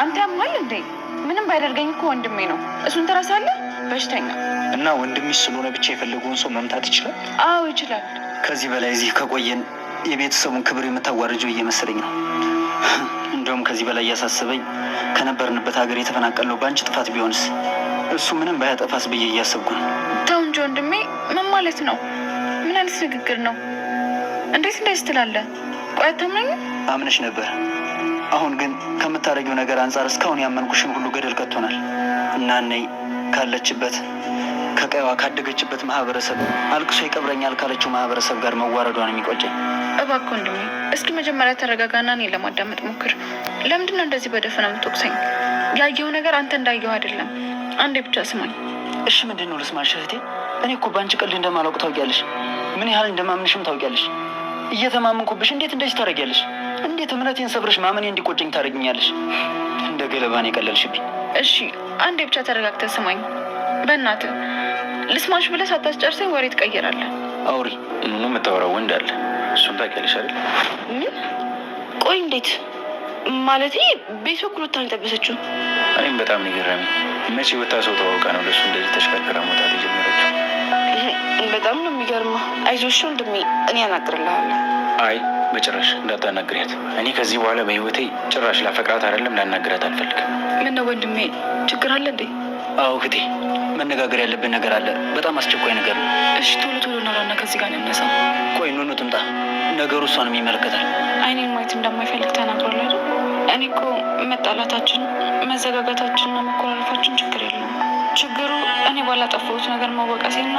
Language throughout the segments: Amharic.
አንተ ያማል እንዴ? ምንም ባይደርገኝ እኮ ወንድሜ ነው። እሱን ትረሳለህ? በሽተኛ እና ወንድምሽ ስለሆነ ብቻ የፈለገውን ሰው መምታት ይችላል? አዎ ይችላል። ከዚህ በላይ እዚህ ከቆየን የቤተሰቡን ክብር የምታዋርጀው እየመሰለኝ ነው። እንደውም ከዚህ በላይ እያሳሰበኝ ከነበርንበት ሀገር የተፈናቀልነው በአንቺ ጥፋት ቢሆንስ? እሱ ምንም ባያጠፋስ ብዬ እያሰብኩ ነው። ተው እንጂ ወንድሜ፣ ምን ማለት ነው? ምን አይነት ንግግር ነው? እንዴት እንደዚህ ትላለህ? ቆይ አታምነኝም? አምነሽ ነበር። አሁን ግን ከምታደርጊው ነገር አንጻር እስካሁን ያመንኩሽን ሁሉ ገደል ከቶናል እና ነይ ካለችበት ከቀይዋ ካደገችበት ማህበረሰብ አልቅሶ ይቀብረኛል ካለችው ማህበረሰብ ጋር መዋረዷን የሚቆጨኝ። እባክህ ወንድሜ እስኪ መጀመሪያ ተረጋጋና እኔ ለማዳመጥ ሞክር። ለምንድን ነው እንደዚህ በደፈና የምትወቅሰኝ? ያየው ነገር አንተ እንዳየው አይደለም። አንዴ ብቻ ስማኝ። እሺ ምንድን ነው ልስማሽ እህቴ? እኔ እኮ በአንቺ ቀልድ እንደማላውቅ ታውቂያለሽ። ምን ያህል እንደማምንሽም ታውቂያለሽ። እየተማመንኩብሽ እንዴት እንደዚህ ታደርጊያለሽ? እንዴት እምነቴን ሰብረሽ ማመኔ እንዲቆጨኝ ታደርጊኛለሽ? እንደ ገለባን የቀለልሽብኝ። እሺ አንዴ ብቻ ተረጋግተህ ስማኝ በእናትህ። ልስማሽ ብለህ ሳታስጨርሰኝ ወሬ ትቀይራለህ። አውሪ። ኑኑ የምታወራው ወንድ አለ፣ እሱን ታውቂያለሽ አይደል? ምን? ቆይ እንዴት ማለት? ቤት በኩል ወታ የጠበሰችው? እኔም በጣም ነው የገረመኝ። መቼ ወታ ሰው ተዋውቃ ነው ለሱ እንደዚህ ተሽከርክራ መውጣት የጀመረችው? በጣም ነው የሚገርመው። አይዞሽ ወንድሜ እኔ አናግርልሃለሁ። አይ በጭራሽ እንዳታናግሪያት። እኔ ከዚህ በኋላ በህይወቴ ጭራሽ ላፈቅራት አይደለም ላናግራት አልፈልግም። ምን ነው ወንድሜ ችግር አለ እንዴ? አዎ እህቴ፣ መነጋገር ያለብን ነገር አለ። በጣም አስቸኳይ ነገር ነው። እሺ ቶሎ ቶሎ እናውራና ከዚህ ጋር እንነሳ። ቆይ ኑኑ ትምጣ፣ ነገሩ እሷንም ይመለከታል። አይኔን ማየት እንደማይፈልግ ተናግሯል አይደል? እኔ እኮ መጣላታችን፣ መዘጋጋታችንና መኮራረፋችን ችግር የለውም። ችግሩ እኔ ባላጠፋሁት ነገር መወቀሴና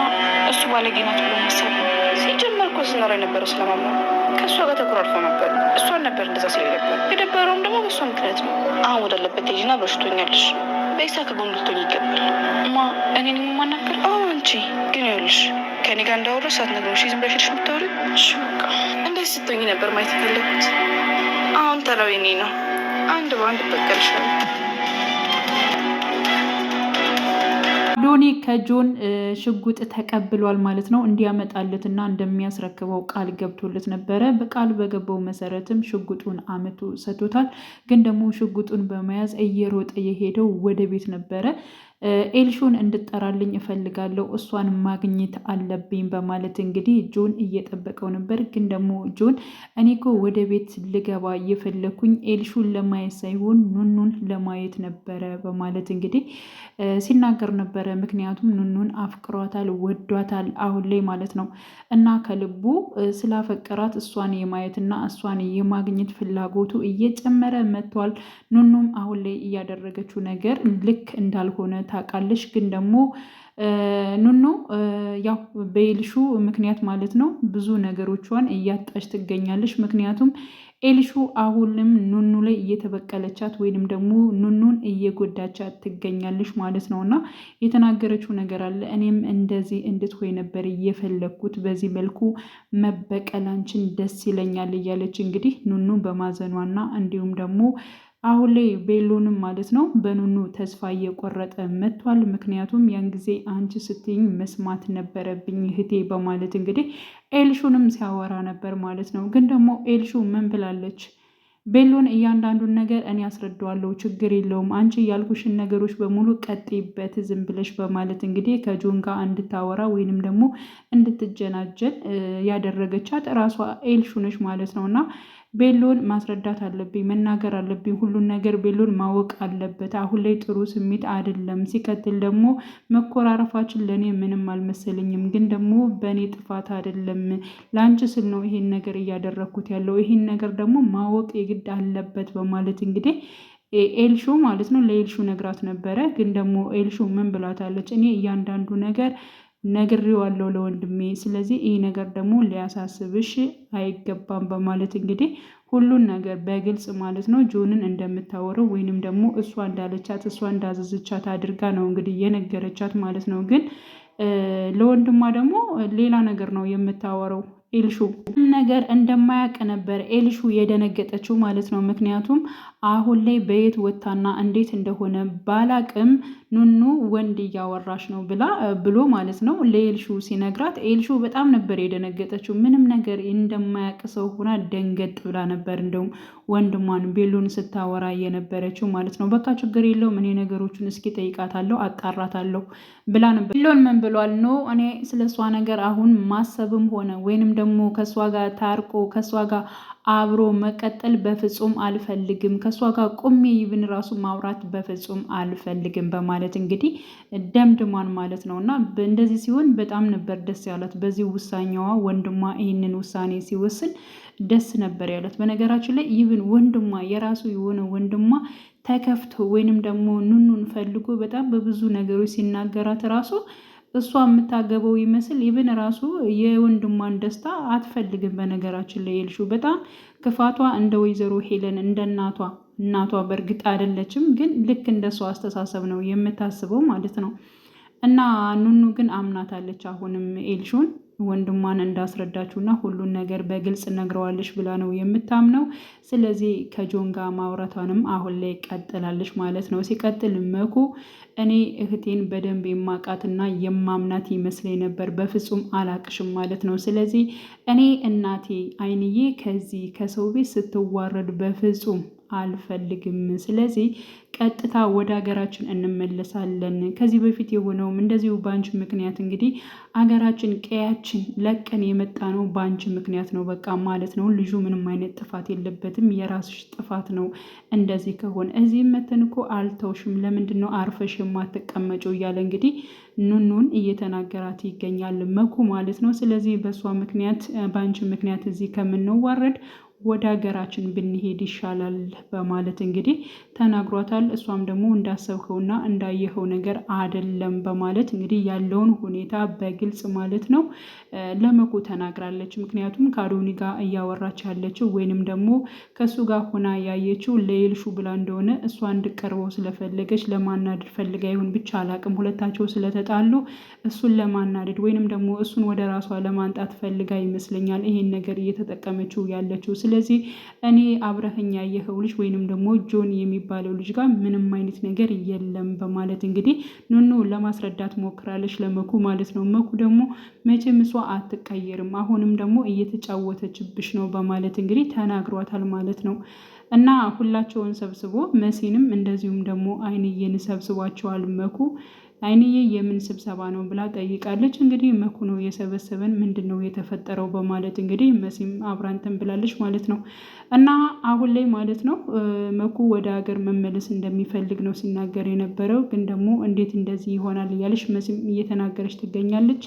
እሱ ባለጌ ናት ብሎ ማሰብ ነው። ሲጀመር እኮ ስኖር የነበረው ስለማማ ከእሷ ጋር ተኮራርፎ ነበር። እሷን ነበር እንደዛ ስለነበር የደበረውም ደግሞ በእሷ ምክንያት ነው። አሁን ወዳለበት ሄጂና በሽቶኛለሽ በይሳ ከጎን ልትሆኝ ይገባል። እኔን የማናገር? አዎ አንቺ ግን ይኸውልሽ ከኔ ጋር እንዳወራ ሳትነግረው ዝም ብለሽ ሄደሽ የምታወሪ? እሺ በቃ እንደዚህ ስትሆኝ ነበር ማየት የፈለኩት። አሁን ተራው የኔ ነው። አንድ በአንድ በቀልሻለሁ። ሎኒ ከጆን ሽጉጥ ተቀብሏል ማለት ነው። እንዲያመጣለትና እንደሚያስረክበው ቃል ገብቶለት ነበረ። በቃል በገባው መሰረትም ሽጉጡን አመቱ ሰጥቶታል። ግን ደግሞ ሽጉጡን በመያዝ እየሮጠ የሄደው ወደ ቤት ነበረ። ኤልሹን እንድጠራልኝ እፈልጋለሁ፣ እሷን ማግኘት አለብኝ በማለት እንግዲህ ጆን እየጠበቀው ነበር። ግን ደግሞ ጆን እኔ እኮ ወደ ቤት ልገባ እየፈለኩኝ ኤልሹን ለማየት ሳይሆን ኑኑን ለማየት ነበረ በማለት እንግዲህ ሲናገር ነበረ። ምክንያቱም ኑኑን አፍቅሯታል፣ ወዷታል አሁን ላይ ማለት ነው። እና ከልቡ ስላፈቀራት እሷን የማየትና እሷን የማግኘት ፍላጎቱ እየጨመረ መጥቷል። ኑኑም አሁን ላይ እያደረገችው ነገር ልክ እንዳልሆነ ታውቃለች። ግን ደግሞ ኑኑ ያው በኤልሹ ምክንያት ማለት ነው ብዙ ነገሮቿን እያጣች ትገኛለች። ምክንያቱም ኤልሹ አሁንም ኑኑ ላይ እየተበቀለቻት ወይንም ደግሞ ኑኑን እየጎዳቻት ትገኛለች ማለት ነው። እና የተናገረችው ነገር አለ። እኔም እንደዚህ እንድትሆይ ነበር እየፈለግኩት፣ በዚህ መልኩ መበቀላንችን ደስ ይለኛል እያለች እንግዲህ ኑኑ በማዘኗና እንዲሁም ደግሞ አሁን ላይ ቤሎንም ማለት ነው በኑኑ ተስፋ እየቆረጠ መጥቷል። ምክንያቱም ያን ጊዜ አንቺ ስትይኝ መስማት ነበረብኝ እህቴ በማለት እንግዲህ ኤልሹንም ሲያወራ ነበር ማለት ነው። ግን ደግሞ ኤልሹ ምን ብላለች? ቤሎን እያንዳንዱን ነገር እኔ አስረዳዋለሁ፣ ችግር የለውም፣ አንቺ ያልኩሽን ነገሮች በሙሉ ቀጥይበት ዝም ብለሽ በማለት እንግዲህ ከጆን ጋር እንድታወራ ወይንም ደግሞ እንድትጀናጀን ያደረገቻት ራሷ ኤልሹ ነች ማለት ነው። እና ቤሎን ማስረዳት አለብኝ፣ መናገር አለብኝ፣ ሁሉን ነገር ቤሎን ማወቅ አለበት። አሁን ላይ ጥሩ ስሜት አይደለም። ሲቀጥል ደግሞ መኮራረፋችን ለእኔ ምንም አልመሰለኝም፣ ግን ደግሞ በእኔ ጥፋት አይደለም፣ ለአንቺ ስል ነው ይሄን ነገር እያደረግኩት ያለው፣ ይሄን ነገር ደግሞ ማወቅ የግድ አለበት በማለት እንግዲህ ኤልሹ ማለት ነው ለኤልሹ ነግራት ነበረ። ግን ደግሞ ኤልሹ ምን ብላታለች? እኔ እያንዳንዱ ነገር ነግሬዋለሁ ለወንድሜ፣ ስለዚህ ይህ ነገር ደግሞ ሊያሳስብሽ አይገባም በማለት እንግዲህ ሁሉን ነገር በግልጽ ማለት ነው ጆንን እንደምታወረው ወይንም ደግሞ እሷ እንዳለቻት እሷ እንዳዘዘቻት አድርጋ ነው እንግዲህ የነገረቻት ማለት ነው። ግን ለወንድሟ ደግሞ ሌላ ነገር ነው የምታወረው። ኤልሹ ነገር እንደማያውቅ ነበር ኤልሹ የደነገጠችው ማለት ነው። ምክንያቱም አሁን ላይ በየት ወታና እንዴት እንደሆነ ባላቅም ኑኑ ወንድ እያወራሽ ነው ብሎ ማለት ነው ለኤልሹ ሲነግራት፣ ኤልሹ በጣም ነበር የደነገጠችው። ምንም ነገር እንደማያውቅ ሰው ሆና ደንገጥ ብላ ነበር እንደውም ወንድሟን ቤሎን ስታወራ የነበረችው ማለት ነው። በቃ ችግር የለውም እኔ ነገሮቹን እስኪ ጠይቃታለሁ አጣራታለሁ ብላ ነበር። ቤሎን ምን ብሏል? ኖ እኔ ስለ እሷ ነገር አሁን ማሰብም ሆነ ወይንም ደግሞ ከእሷ ጋር ታርቆ ከእሷ ጋር አብሮ መቀጠል በፍጹም አልፈልግም፣ ከእሷ ጋር ቁሜ ይብን ራሱ ማውራት በፍጹም አልፈልግም በማለት እንግዲህ ደምድሟን ማለት ነው። እና እንደዚህ ሲሆን በጣም ነበር ደስ ያላት በዚህ ውሳኔዋ። ወንድሟ ይህንን ውሳኔ ሲወስን ደስ ነበር ያላት። በነገራችን ላይ ይብን ወንድሟ የራሱ የሆነ ወንድሟ ተከፍቶ ወይንም ደግሞ ኑኑን ፈልጎ በጣም በብዙ ነገሮች ሲናገራት ራሱ እሷ የምታገበው ይመስል ይብን ራሱ የወንድሟን ደስታ አትፈልግም። በነገራችን ላይ ኤልሹ በጣም ክፋቷ እንደ ወይዘሮ ሄለን እንደ እናቷ በእርግጥ አይደለችም፣ ግን ልክ እንደ እሷ አስተሳሰብ ነው የምታስበው ማለት ነው። እና ኑኑ ግን አምናታለች አሁንም ኤልሹን ወንድሟን እንዳስረዳችውና ሁሉን ነገር በግልጽ ነግረዋለች ብላ ነው የምታምነው። ስለዚህ ከጆን ጋር ማውራቷንም አሁን ላይ ቀጥላለች ማለት ነው። ሲቀጥል መኩ እኔ እህቴን በደንብ የማውቃትና የማምናት ይመስለኝ ነበር፣ በፍጹም አላቅሽም ማለት ነው። ስለዚህ እኔ እናቴ አይንዬ ከዚህ ከሰው ቤት ስትዋረድ በፍጹም አልፈልግም። ስለዚህ ቀጥታ ወደ ሀገራችን እንመለሳለን። ከዚህ በፊት የሆነውም እንደዚሁ በአንቺ ምክንያት እንግዲህ ሀገራችን ቀያችን ለቀን የመጣ ነው በአንቺ ምክንያት ነው በቃ ማለት ነው። ልጁ ምንም አይነት ጥፋት የለበትም፣ የራስሽ ጥፋት ነው። እንደዚህ ከሆነ እዚህም መተን እኮ አልተውሽም፣ ለምንድን ነው አርፈሽ የማትቀመጪው እያለ እንግዲህ ኑኑን እየተናገራት ይገኛል መኩ ማለት ነው። ስለዚህ በእሷ ምክንያት በአንቺ ምክንያት እዚህ ከምንዋረድ ወደ ሀገራችን ብንሄድ ይሻላል በማለት እንግዲህ ተናግሯታል። እሷም ደግሞ እንዳሰብከውና እንዳየኸው ነገር አይደለም በማለት እንግዲህ ያለውን ሁኔታ በግልጽ ማለት ነው ለመኩ ተናግራለች። ምክንያቱም ከአዶኒ ጋር እያወራች ያለችው ወይንም ደግሞ ከእሱ ጋር ሆና ያየችው ለኤልሹ ብላ እንደሆነ እሷ እንድቀርበው ስለፈለገች ለማናደድ ፈልጋ ይሁን ብቻ አላቅም፣ ሁለታቸው ስለተጣሉ እሱን ለማናደድ ወይንም ደግሞ እሱን ወደ ራሷ ለማንጣት ፈልጋ ይመስለኛል ይሄን ነገር እየተጠቀመችው ያለችው። ስለዚህ እኔ አብረኸኝ ያየኸው ልጅ ወይንም ደግሞ ጆን የሚባለው ልጅ ጋር ምንም አይነት ነገር የለም በማለት እንግዲህ ኑኑ ለማስረዳት ሞክራለች ለመኩ ማለት ነው። መኩ ደግሞ መቼም እሷ አትቀየርም፣ አሁንም ደግሞ እየተጫወተችብሽ ነው በማለት እንግዲህ ተናግሯታል ማለት ነው። እና ሁላቸውን ሰብስቦ መሲንም እንደዚሁም ደግሞ አይንዬን ሰብስቧቸዋል መኩ። አይንዬ የምን ስብሰባ ነው ብላ ጠይቃለች። እንግዲህ መኩ ነው የሰበሰበን፣ ምንድን ነው የተፈጠረው በማለት እንግዲህ መሲም አብራንተን ብላለች ማለት ነው። እና አሁን ላይ ማለት ነው መኩ ወደ ሀገር መመለስ እንደሚፈልግ ነው ሲናገር የነበረው። ግን ደግሞ እንዴት እንደዚህ ይሆናል እያለች መሲም እየተናገረች ትገኛለች።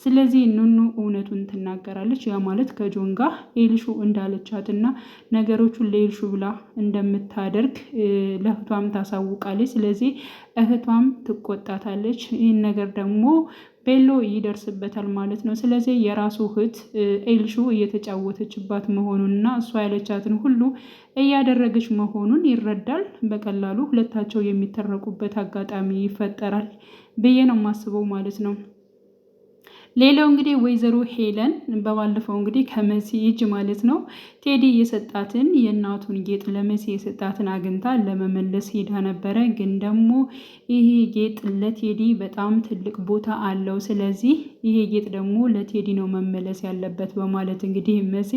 ስለዚህ ኑኑ እውነቱን ትናገራለች። ያ ማለት ከጆን ጋር ኤልሹ እንዳለቻትና ነገሮቹን ለኤልሹ ብላ እንደምታደርግ ለእህቷም ታሳውቃለች። ስለዚህ እህቷም ትቆጣታለች። ይህን ነገር ደግሞ ቤሎ ይደርስበታል ማለት ነው። ስለዚህ የራሱ እህት ኤልሹ እየተጫወተችባት መሆኑንና እሷ ያለቻትን ሁሉ እያደረገች መሆኑን ይረዳል። በቀላሉ ሁለታቸው የሚተረቁበት አጋጣሚ ይፈጠራል ብዬ ነው የማስበው ማለት ነው። ሌላው እንግዲህ ወይዘሮ ሄለን በባለፈው እንግዲህ ከመሲ እጅ ማለት ነው ቴዲ የሰጣትን የእናቱን ጌጥ ለመሲ የሰጣትን አግኝታ ለመመለስ ሄዳ ነበረ። ግን ደግሞ ይሄ ጌጥ ለቴዲ በጣም ትልቅ ቦታ አለው፣ ስለዚህ ይሄ ጌጥ ደግሞ ለቴዲ ነው መመለስ ያለበት በማለት እንግዲህ መሲ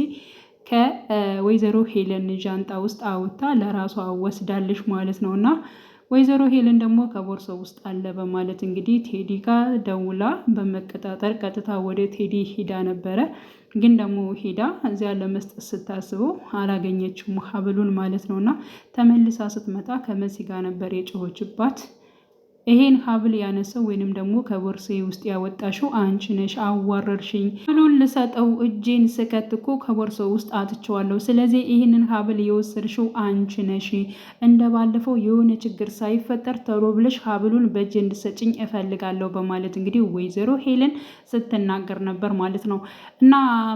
ከወይዘሮ ሄለን ዣንጣ ውስጥ አውጥታ ለራሷ ወስዳለች ማለት ነው። እና ወይዘሮ ሄለን ደግሞ ከቦርሳው ውስጥ አለ በማለት እንግዲህ ቴዲ ጋር ደውላ በመቀጣጠር ቀጥታ ወደ ቴዲ ሂዳ ነበረ። ግን ደግሞ ሂዳ እዚያ ለመስጠት ስታስበው አላገኘችውም ሀብሉን ማለት ነው። እና ተመልሳ ስትመጣ ከመሲ ጋር ነበር የጮኸችባት። ይሄን ሀብል ያነሰው ወይንም ደግሞ ከቦርሴ ውስጥ ያወጣሽው አንቺ ነሽ፣ አዋረርሽኝ። ሀብሉን ልሰጠው እጄን ስከት እኮ ከቦርሳው ውስጥ አትቸዋለሁ። ስለዚህ ይህንን ሀብል የወሰድሽው አንቺ ነሽ። እንደ ባለፈው የሆነ ችግር ሳይፈጠር ቶሎ ብለሽ ሀብሉን በእጄ እንድሰጭኝ እፈልጋለሁ በማለት እንግዲህ ወይዘሮ ሄለን ስትናገር ነበር ማለት ነው። እና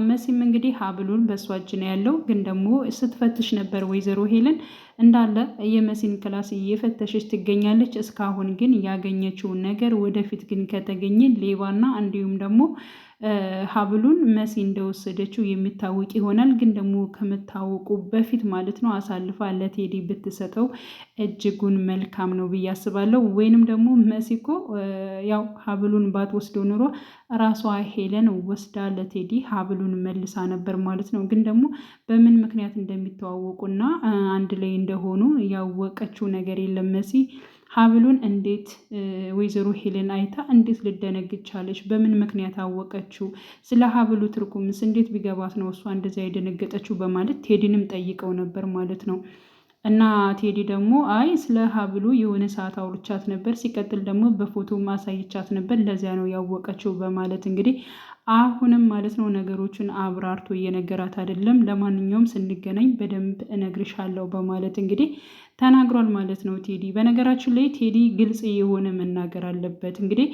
መሲም እንግዲህ ሀብሉን በእሷ እጅ ነው ያለው። ግን ደግሞ ስትፈትሽ ነበር ወይዘሮ ሄለን እንዳለ የመሲን ክላስ እየፈተሸች ትገኛለች። እስካሁን ግን ያገኘችውን ነገር ወደፊት ግን ከተገኘ ሌባና እንዲሁም ደግሞ ሀብሉን መሲ እንደወሰደችው የሚታወቅ ይሆናል። ግን ደግሞ ከምታወቁ በፊት ማለት ነው አሳልፋ ለቴዲ ብትሰጠው እጅጉን መልካም ነው ብዬ አስባለሁ። ወይንም ደግሞ መሲ እኮ ያው ሀብሉን ባትወስደው ኑሮ ራሷ ሄለን ወስዳ ለቴዲ ሀብሉን መልሳ ነበር ማለት ነው። ግን ደግሞ በምን ምክንያት እንደሚተዋወቁና አንድ ላይ እንደሆኑ ያወቀችው ነገር የለም መሲ። ሀብሉን እንዴት ወይዘሮ ሄለን አይታ እንዴት ልደነግጥ ቻለች? በምን ምክንያት አወቀችው? ስለ ሀብሉ ትርጉምስ እንዴት ቢገባት ነው እሷ እንደዚያ የደነገጠችው? በማለት ቴዲንም ጠይቀው ነበር ማለት ነው። እና ቴዲ ደግሞ አይ ስለ ሀብሉ የሆነ ሰዓት አውርቻት ነበር፣ ሲቀጥል ደግሞ በፎቶ ማሳይቻት ነበር፣ ለዚያ ነው ያወቀችው በማለት እንግዲህ አሁንም ማለት ነው ነገሮችን አብራርቶ እየነገራት አይደለም። ለማንኛውም ስንገናኝ በደንብ እነግርሻለሁ በማለት እንግዲህ ተናግሯል ማለት ነው ቴዲ። በነገራችን ላይ ቴዲ ግልጽ የሆነ መናገር አለበት። እንግዲህ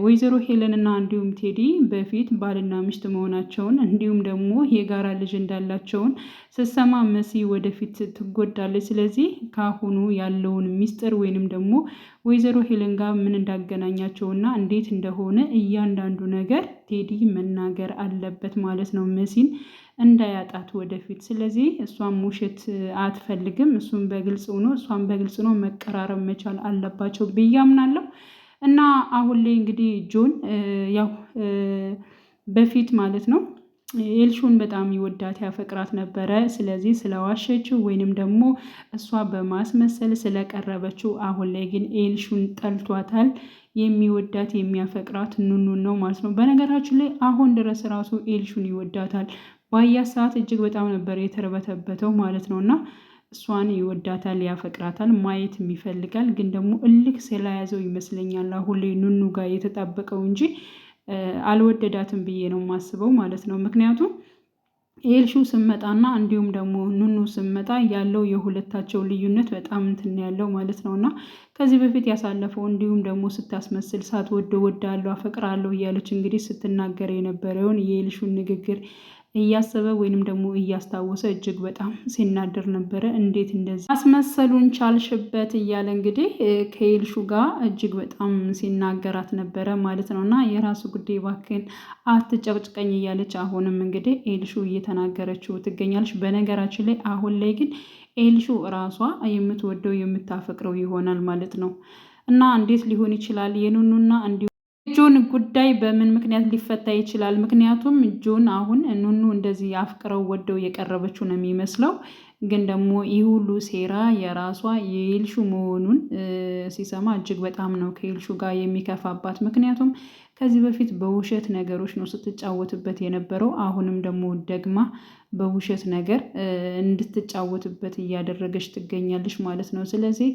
ወይዘሮ ሄለን እና እንዲሁም ቴዲ በፊት ባልና ሚስት መሆናቸውን እንዲሁም ደግሞ የጋራ ልጅ እንዳላቸውን ስትሰማ መሲ ወደፊት ትጎዳለች። ስለዚህ ካሁኑ ያለውን ሚስጥር ወይንም ደግሞ ወይዘሮ ሄለን ጋር ምን እንዳገናኛቸውና እንዴት እንደሆነ እያንዳንዱ ነገር ቴዲ መናገር አለበት ማለት ነው መሲን እንዳያጣት ወደፊት። ስለዚህ እሷም ውሸት አትፈልግም፣ እሱም በግልጽ ሆኖ እሷም በግልጽ ነው መቀራረብ መቻል አለባቸው ብዬ አምናለሁ። እና አሁን ላይ እንግዲህ ጆን ያው በፊት ማለት ነው ኤልሹን በጣም ይወዳት ያፈቅራት ነበረ። ስለዚህ ስለዋሸችው ወይንም ደግሞ እሷ በማስመሰል ስለቀረበችው አሁን ላይ ግን ኤልሹን ጠልቷታል። የሚወዳት የሚያፈቅራት ኑኑን ነው ማለት ነው። በነገራችን ላይ አሁን ድረስ ራሱ ኤልሹን ይወዳታል። ባያት ሰዓት እጅግ በጣም ነበር የተርበተበተው ማለት ነው። እና እሷን ይወዳታል፣ ያፈቅራታል፣ ማየትም ይፈልጋል። ግን ደግሞ እልክ ስለያዘው ይመስለኛል አሁን ላይ ኑኑ ጋር የተጣበቀው እንጂ አልወደዳትም ብዬ ነው የማስበው ማለት ነው። ምክንያቱም ኤልሹ ስመጣና እንዲሁም ደግሞ ኑኑ ስመጣ ያለው የሁለታቸው ልዩነት በጣም እንትን ያለው ማለት ነው። እና ከዚህ በፊት ያሳለፈው እንዲሁም ደግሞ ስታስመስል ሳትወደው ወዳለሁ አፈቅራለሁ እያለች እንግዲህ ስትናገር የነበረውን የኤልሹን ንግግር እያሰበ ወይንም ደግሞ እያስታወሰ እጅግ በጣም ሲናደር ነበረ። እንዴት እንደዚህ አስመሰሉን ቻልሽበት እያለ እንግዲህ ከኤልሹ ጋር እጅግ በጣም ሲናገራት ነበረ ማለት ነው። እና የራሱ ጉዳይ ባክን አትጨቅጭቀኝ እያለች አሁንም እንግዲህ ኤልሹ እየተናገረችው ትገኛለች። በነገራችን ላይ አሁን ላይ ግን ኤልሹ ራሷ የምትወደው የምታፈቅረው ይሆናል ማለት ነው። እና እንዴት ሊሆን ይችላል? የኑኑና እንዲሁ ጆን ጉዳይ በምን ምክንያት ሊፈታ ይችላል? ምክንያቱም ጆን አሁን ኑኑ እንደዚህ አፍቅረው ወደው የቀረበችው ነው የሚመስለው። ግን ደግሞ ይህ ሁሉ ሴራ የራሷ የኤልሹ መሆኑን ሲሰማ እጅግ በጣም ነው ከኤልሹ ጋር የሚከፋባት። ምክንያቱም ከዚህ በፊት በውሸት ነገሮች ነው ስትጫወትበት የነበረው። አሁንም ደግሞ ደግማ በውሸት ነገር እንድትጫወትበት እያደረገች ትገኛለች ማለት ነው። ስለዚህ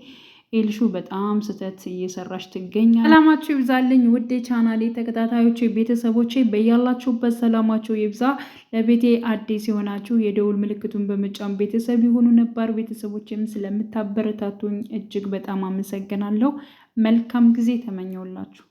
ኤልሹ በጣም ስህተት እየሰራች ትገኛለች። ሰላማችሁ ይብዛልኝ ውድ ቻናሌ ተከታታዮች ቤተሰቦቼ፣ በያላችሁበት ሰላማችሁ ይብዛ። ለቤቴ አዲስ የሆናችሁ የደውል ምልክቱን በመጫን ቤተሰብ የሆኑ ነባር ቤተሰቦችም ስለምታበረታቱኝ እጅግ በጣም አመሰግናለሁ። መልካም ጊዜ ተመኘውላችሁ።